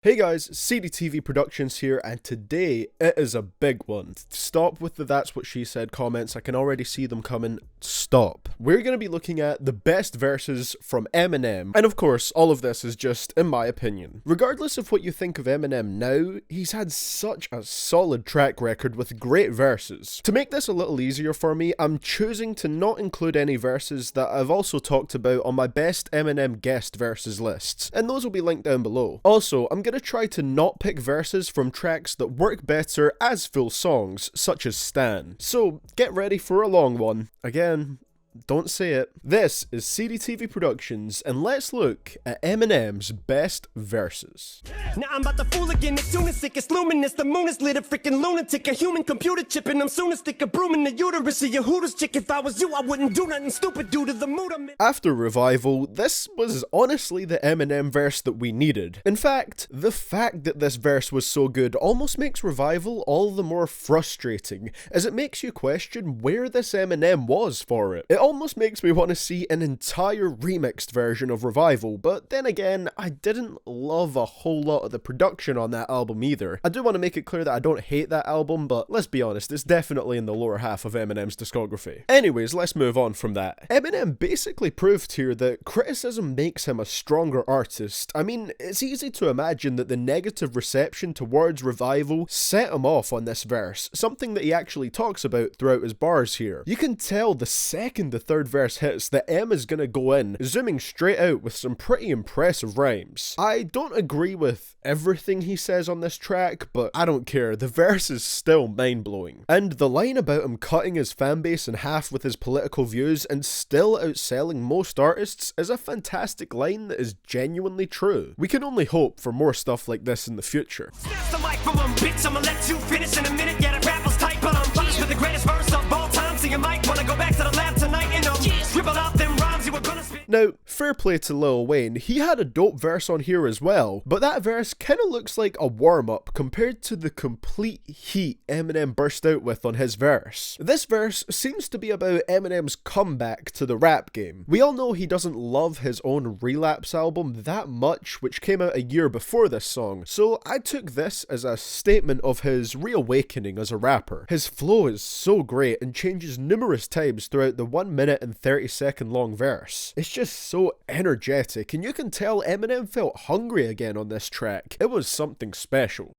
Hey guys, CDTV Productions here, and today it is a big one. Stop with the "that's what she said" comments, I can already see them coming. Stop. We're going to be looking at the best verses from Eminem, and of course, all of this is just in my opinion. Regardless of what you think of Eminem now, he's had such a solid track record with great verses. To make this a little easier for me, I'm choosing to not include any verses that I've also talked about on my best Eminem guest verses lists, and those will be linked down below. Also, I'm going to try to not pick verses from tracks that work better as full songs, such as Stan. So get ready for a long one. Again, don't say it. This is CDTV Productions, and let's look at Eminem's best verses. Now I'm about to fool again, as soon as it's luminous, the moon is lit, a freaking lunatic, a human computer chip, and I'm soon to stick a broom in the uterus of your Hooters chick. If I was you, I wouldn't do nothing stupid due to the mood I'm in. After Revival, this was honestly the Eminem verse that we needed. In fact, the fact that this verse was so good almost makes Revival all the more frustrating, as it makes you question where this Eminem was for it. It almost makes me want to see an entire remixed version of Revival, but then again, I didn't love a whole lot of the production on that album either. I do want to make it clear that I don't hate that album, but let's be honest, it's definitely in the lower half of Eminem's discography. Anyways, let's move on from that. Eminem basically proved here that criticism makes him a stronger artist. I mean, it's easy to imagine that the negative reception towards Revival set him off on this verse, something that he actually talks about throughout his bars here. You can tell the second the third verse hits that M is gonna go in, zooming straight out with some pretty impressive rhymes. I don't agree with everything he says on this track, but I don't care, the verse is still mind-blowing. And the line about him cutting his fanbase in half with his political views and still outselling most artists is a fantastic line that is genuinely true. We can only hope for more stuff like this in the future. Snatch the mic from him, bitch, I'ma let you finish in a minute. Yeah, the rappers tight, but I'm punished with the greatest verse of all time. So you might wanna go back to the lab tonight and scribble out them rhymes you were gonna spit. Now, fair play to Lil Wayne, he had a dope verse on here as well, but that verse kinda looks like a warm-up compared to the complete heat Eminem burst out with on his verse. This verse seems to be about Eminem's comeback to the rap game. We all know he doesn't love his own Relapse album that much, which came out a year before this song, so I took this as a statement of his reawakening as a rapper. His flow is so great and changes numerous times throughout the 1 minute and 30-second long verse. It's just so energetic, and you can tell Eminem felt hungry again on this track. It was something special.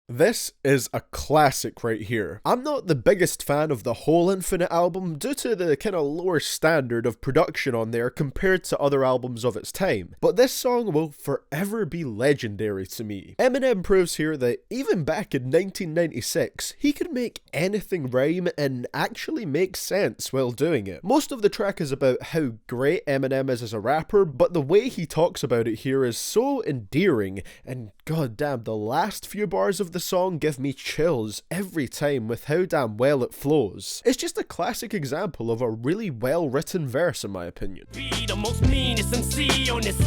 This is a classic right here. I'm not the biggest fan of the whole Infinite album due to the kinda lower standard of production on there compared to other albums of its time, but this song will forever be legendary to me. Eminem proves here that even back in 1996, he could make anything rhyme and actually make sense while doing it. Most of the track is about how great Eminem is as a rapper, but the way he talks about it here is so endearing, and goddamn, the last few bars of the song give me chills every time with how damn well it flows. It's just a classic example of a really well written verse in my opinion. Be the most meanest MC on this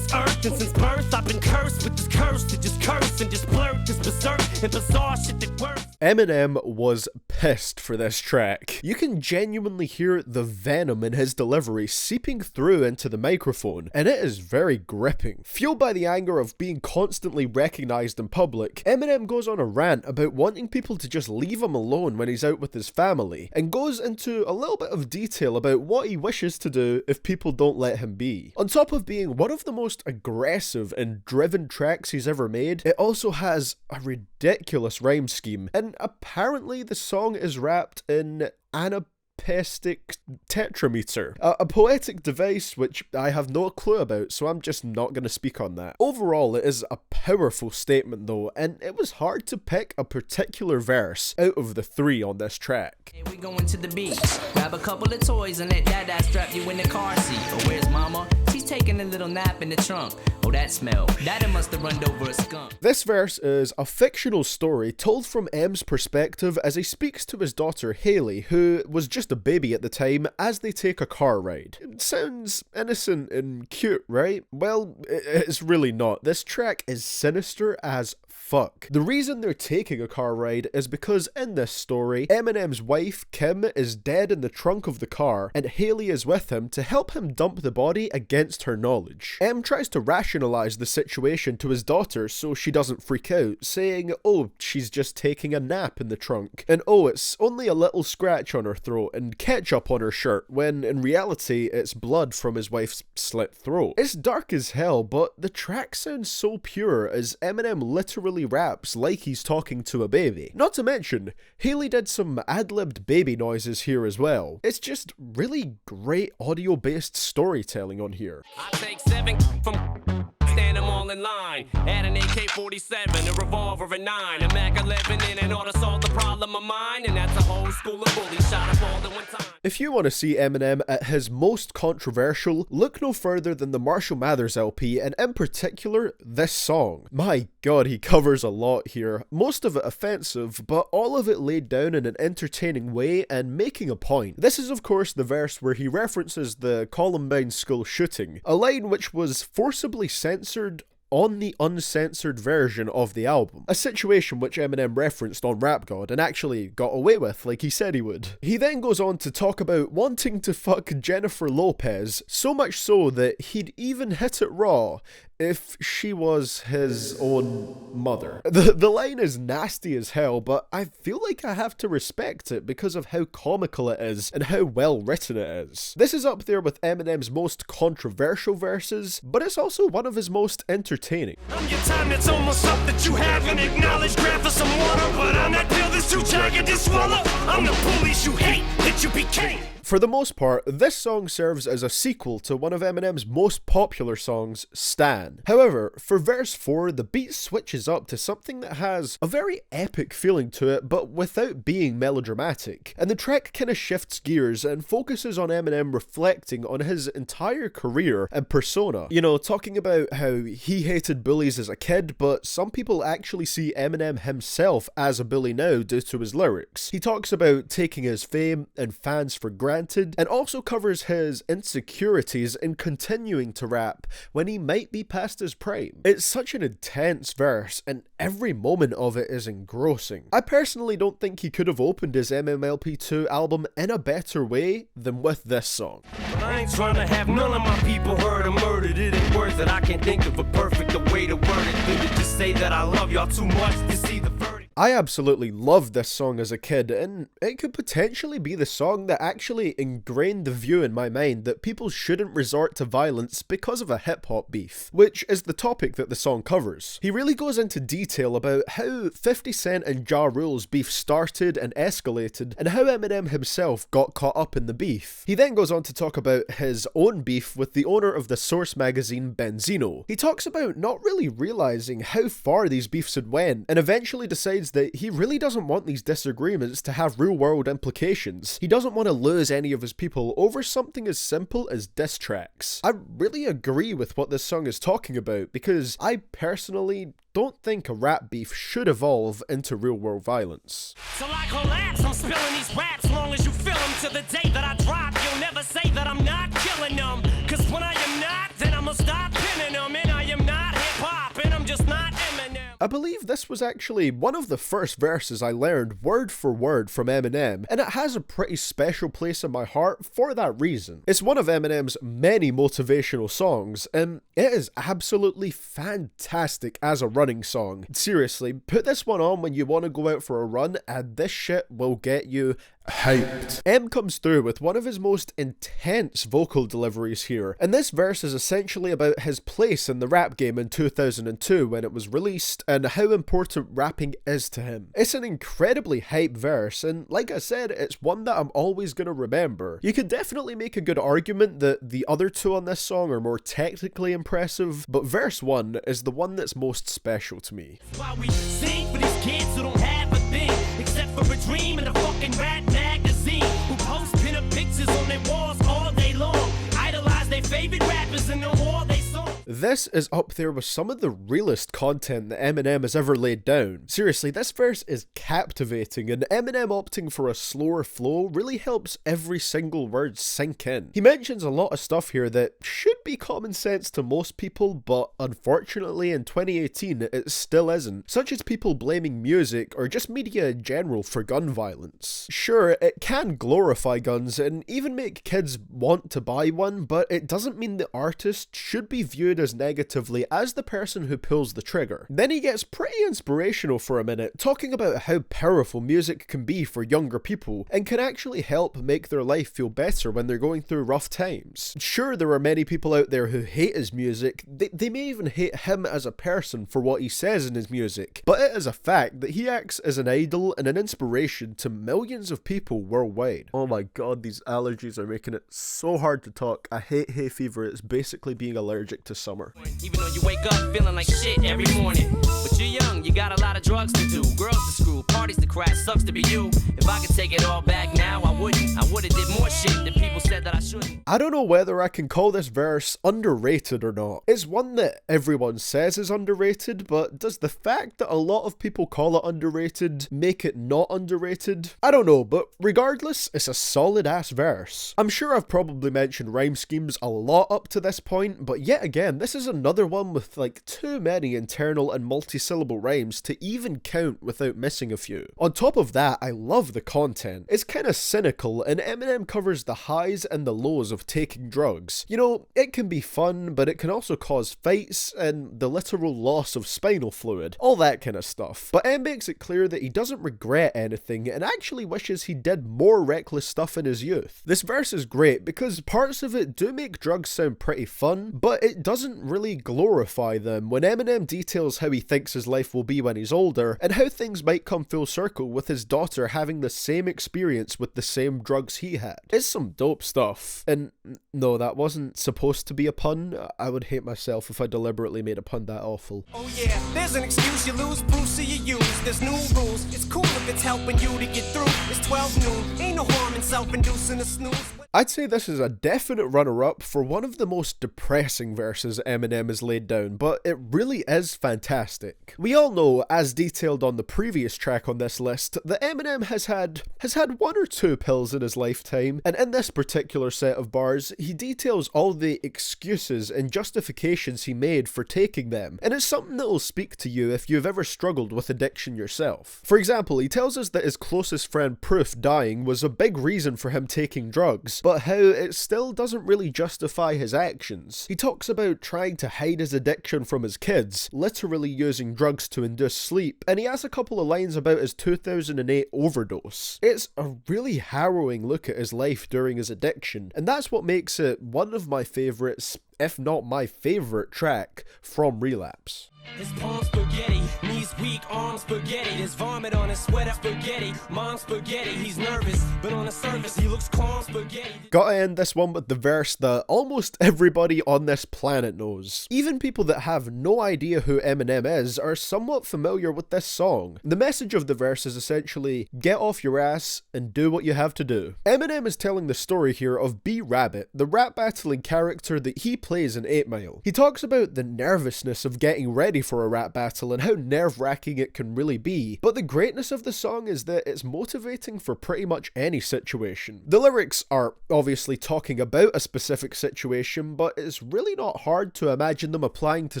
earth, and since birth I've been cursed with this curse to just curse and just blurt this berserk and bizarre shit that works. Eminem was pissed for this track. You can genuinely hear the venom in his delivery seeping through into the microphone, and it is very gripping. Fueled by the anger of being constantly recognized in public, Eminem goes on a rant about wanting people to just leave him alone when he's out with his family, and goes into a little bit of detail about what he wishes to do if people don't let him be. On top of being one of the most aggressive and driven tracks he's ever made, it also has a ridiculous rhyme scheme, and apparently the song is wrapped in anapestic tetrameter, a poetic device which I have no clue about, so I'm just not going to speak on that. Overall, it is a powerful statement though, and it was hard to pick a particular verse out of the three on this track. Hey, we going to the beach, grab a couple of toys and let dad strap you in the car seat. Oh, where's mama? She's taking a little nap in the trunk. Oh, that smell. Daddy must have run over a skunk. This verse is a fictional story told from M's perspective as he speaks to his daughter Haley, who was just a baby at the time, as they take a car ride. It sounds innocent and cute, right? Well, it's really not. This track is sinister as fuck. The reason they're taking a car ride is because in this story, Eminem's wife, Kim, is dead in the trunk of the car, and Haley is with him to help him dump the body against her knowledge. M tries to rationalize the situation to his daughter so she doesn't freak out, saying, oh, she's just taking a nap in the trunk, and oh, it's only a little scratch on her throat and ketchup on her shirt, when in reality it's blood from his wife's slit throat. It's dark as hell, but the track sounds so pure as Eminem literally raps like he's talking to a baby. Not to mention, Haley did some ad-libbed baby noises here as well. It's just really great audio-based storytelling on here. I take 7 from stand them all in line. Add an AK-47, a revolver, a 9, a Mac 11, and ought to solve the problem of mine. And that's a whole school of bullies shot up all at one time. If you want to see Eminem at his most controversial, look no further than the Marshall Mathers LP, and in particular, this song. My god, he covers a lot here. Most of it offensive, but all of it laid down in an entertaining way and making a point. This is of course the verse where he references the Columbine school shooting, a line which was forcibly censored on the uncensored version of the album, a situation which Eminem referenced on Rap God and actually got away with like he said he would. He then goes on to talk about wanting to fuck Jennifer Lopez, so much so that he'd even hit it raw if she was his own mother. The line is nasty as hell, but I feel like I have to respect it because of how comical it is and how well written it is. This is up there with Eminem's most controversial verses, but it's also one of his most entertaining. I'm your time that's almost up that you haven't acknowledged. Grab for some water, but I'm that pill that's too jagged to swallow. I'm the police you hate that you became. For the most part, this song serves as a sequel to one of Eminem's most popular songs, Stan. However, for verse 4, the beat switches up to something that has a very epic feeling to it, but without being melodramatic. And the track kinda shifts gears and focuses on Eminem reflecting on his entire career and persona. You know, talking about how he hated bullies as a kid, but some people actually see Eminem himself as a bully now due to his lyrics. He talks about taking his fame and fans for granted, and also covers his insecurities in continuing to rap when he might be past his prime. It's such an intense verse, and every moment of it is engrossing. I personally don't think he could have opened his MMLP2 album in a better way than with this song. But I ain't trying to have none of my people hurt or murdered. It ain't words that I can't think of a perfect way to word it. Maybe just say that I love y'all too much to see the verdict. I absolutely loved this song as a kid, and it could potentially be the song that actually ingrained the view in my mind that people shouldn't resort to violence because of a hip-hop beef, which is the topic that the song covers. He really goes into detail about how 50 Cent and Ja Rule's beef started and escalated, and how Eminem himself got caught up in the beef. He then goes on to talk about his own beef with the owner of the Source magazine, Benzino. He talks about not really realizing how far these beefs had went, and eventually decides that he really doesn't want these disagreements to have real-world implications. He doesn't want to lose any of his people over something as simple as diss tracks. I really agree with what this song is talking about, because I personally don't think a rap beef should evolve into real-world violence. So I collapse, I'm spilling these raps long as you feel them. To the day that I drop, you'll never say that I'm not killing them. Cause when I am not, then I'ma stop pinning them. And I am not hip-hop, and I'm just not Eminem. I believe this was actually one of the first verses I learned word for word from Eminem, and it has a pretty special place in my heart for that reason. It's one of Eminem's many motivational songs, and it is absolutely fantastic as a running song. Seriously, put this one on when you want to go out for a run, and this shit will get you hyped. M comes through with one of his most intense vocal deliveries here, and this verse is essentially about his place in the rap game in 2002 when it was released, and how important rapping is to him. It's an incredibly hype verse, and like I said, it's one that I'm always gonna remember. You could definitely make a good argument that the other two on this song are more technically impressive, but verse 1 is the one that's most special to me. Why we sing for these kids who don't have a thing except for a dream in a fucking rat magazine, who post pinup pictures on their walls all day long, idolize their favorite rappers and know all they songs. This is up there with some of the realest content that Eminem has ever laid down. Seriously, this verse is captivating, and Eminem opting for a slower flow really helps every single word sink in. He mentions a lot of stuff here that should be common sense to most people, but unfortunately in 2018 it still isn't, such as people blaming music or just media in general for gun violence. Sure, it can glorify guns and even make kids want to buy one, but it doesn't mean the artist should be viewed as negatively as the person who pulls the trigger. Then he gets pretty inspirational for a minute, talking about how powerful music can be for younger people and can actually help make their life feel better when they're going through rough times. Sure, there are many people out there who hate his music, they may even hate him as a person for what he says in his music, but it is a fact that he acts as an idol and an inspiration to millions of people worldwide. Oh my god, these allergies are making it so hard to talk. I hate hay fever, it's basically being allergic to summer. Even though you wake up feeling like shit every morning. But you're young, you got a lot of drugs to do, girls to screw, parties to crash, sucks to be you. If I could take it all back now, I wouldn't. I would've did more shit that people said that I shouldn't. I don't know whether I can call this verse underrated or not. It's one that everyone says is underrated, but does the fact that a lot of people call it underrated make it not underrated? I don't know, but regardless, it's a solid ass verse. I'm sure I've probably mentioned rhyme schemes a lot up to this point, but yet again, this is another one with like too many internal and multi-syllable rhymes to even count without missing a few. On top of that, I love the content. It's kinda cynical, and Eminem covers the highs and the lows of taking drugs. You know, it can be fun, but it can also cause fights and the literal loss of spinal fluid, all that kind of stuff. But M makes it clear that he doesn't regret anything and actually wishes he did more reckless stuff in his youth. This verse is great because parts of it do make drugs sound pretty fun, but it doesn't really glorify them when Eminem details how he thinks his life will be when he's older and how things might come full circle with his daughter having the same experience with the same drugs he had. It's some dope stuff. And no, that wasn't supposed to be a pun. I would hate myself if I deliberately made a pun that awful. Oh yeah, there's an excuse you lose, Bruce, you use. There's new rules. It's cool if it's helping you to get through. It's 12 noon. Ain't no harm in self-inducing a snooze. I'd say this is a definite runner-up for one of the most depressing verses Eminem has laid down, but it really is fantastic. We all know, as detailed on the previous track on this list, that Eminem has had one or two pills in his lifetime, and in this particular set of bars, he details all the excuses and justifications he made for taking them, and it's something that will speak to you if you've ever struggled with addiction yourself. For example, he tells us that his closest friend Proof dying was a big reason for him taking drugs, but how it still doesn't really justify his actions. He talks about trying to hide his addiction from his kids, literally using drugs to induce sleep, and he has a couple of lines about his 2008 overdose. It's a really harrowing look at his life during his addiction, and that's what makes it one of my favourites, if not my favourite track from Relapse. His palms spaghetti, knees weak, arms spaghetti. There's vomit on his sweater spaghetti. Mom's spaghetti, he's nervous, but on the surface he looks calm spaghetti. Gotta end this one with the verse that almost everybody on this planet knows. Even people that have no idea who Eminem is are somewhat familiar with this song. The message of the verse is essentially, get off your ass and do what you have to do. Eminem is telling the story here of B-Rabbit, the rap battling character that he plays in 8 Mile. He talks about the nervousness of getting ready for a rap battle and how nerve-wracking it can really be, but the greatness of the song is that it's motivating for pretty much any situation. The lyrics are obviously talking about a specific situation, but it's really not hard to imagine them applying to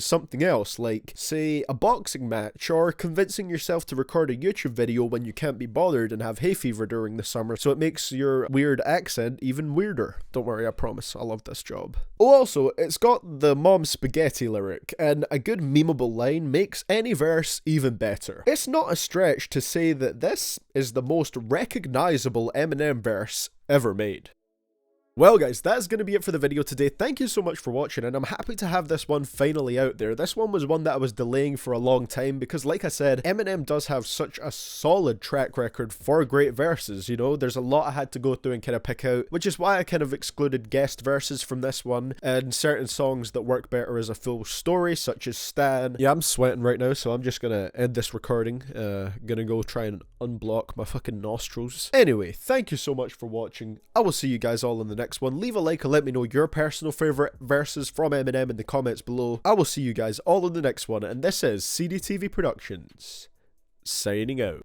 something else, like, say, a boxing match, or convincing yourself to record a YouTube video when you can't be bothered and have hay fever during the summer, so it makes your weird accent even weirder. Don't worry, I promise, I love this job. Oh, also, it's got the mom spaghetti lyric, and a good memeable line makes any verse even better. It's not a stretch to say that this is the most recognizable Eminem verse ever made. Well guys, that's going to be it for the video today. Thank you so much for watching, and I'm happy to have this one finally out there. This one was one that I was delaying for a long time because, like I said, Eminem does have such a solid track record for great verses, you know? There's a lot I had to go through and kind of pick out, which is why I kind of excluded guest verses from this one, and certain songs that work better as a full story, such as Stan. Yeah, I'm sweating right now, so I'm just going to end this recording. Gonna go try and unblock my fucking nostrils. Anyway, thank you so much for watching. I will see you guys all in the next next one. Leave a like and let me know your personal favourite verses from Eminem in the comments below. I will see you guys all in the next one, and this is CDTV Productions, signing out.